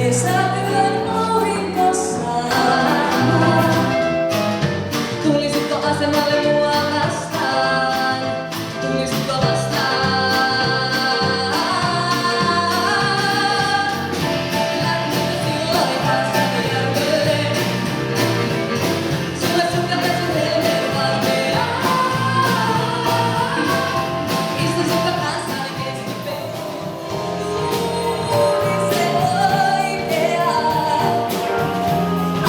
Kesäyön aurinkossa. Tulisitko asemalle mua vastaan? Tulisitko vastaan? Lähtisikö silloin kanssani järvelle? Sulle sukeltaisin helmeen valmiaan. Istuisitko kanssani keskipenkillä? Juuri se oikea.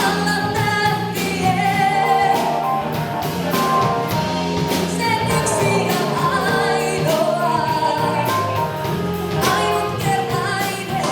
Alla tähtien. Sen yksi ja ainoa. Ainutkertainen.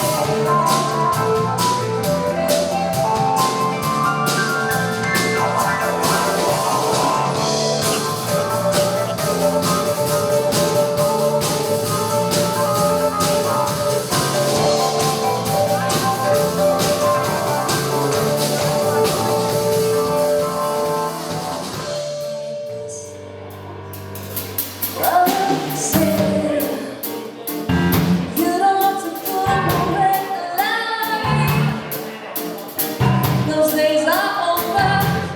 You don't want to put away the light. Those days are over.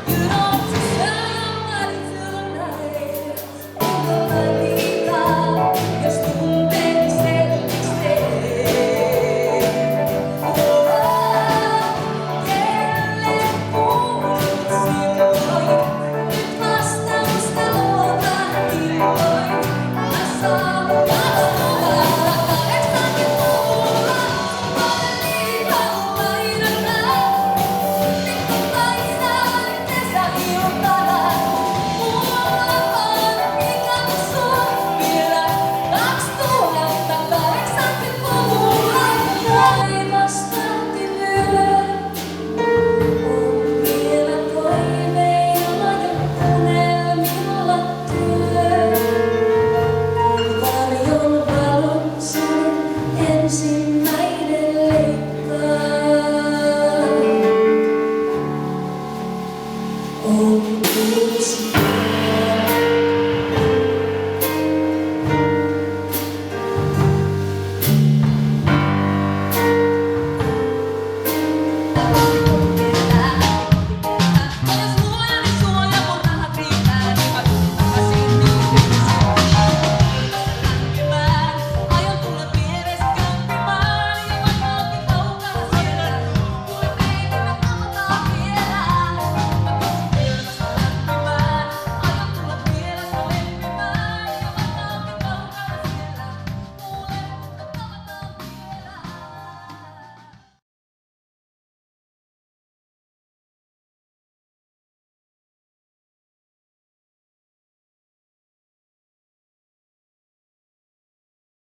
You don't want to sell your body tonight. Onko mä liikaa, jos tunteeni selvistee? Kelle puhut silloin? Nyt vastausta odotan illoin. Mä saan vastuuta 80-luvulla. Olen liikaa lainana. Pikkupaisaan kesäiltana. Mulla on ikänsua vielä 2080-luvulla. Taivastahti lyö. On vielä toiveilla ja unelmilla työ. Varjon valon sun ensimmäinen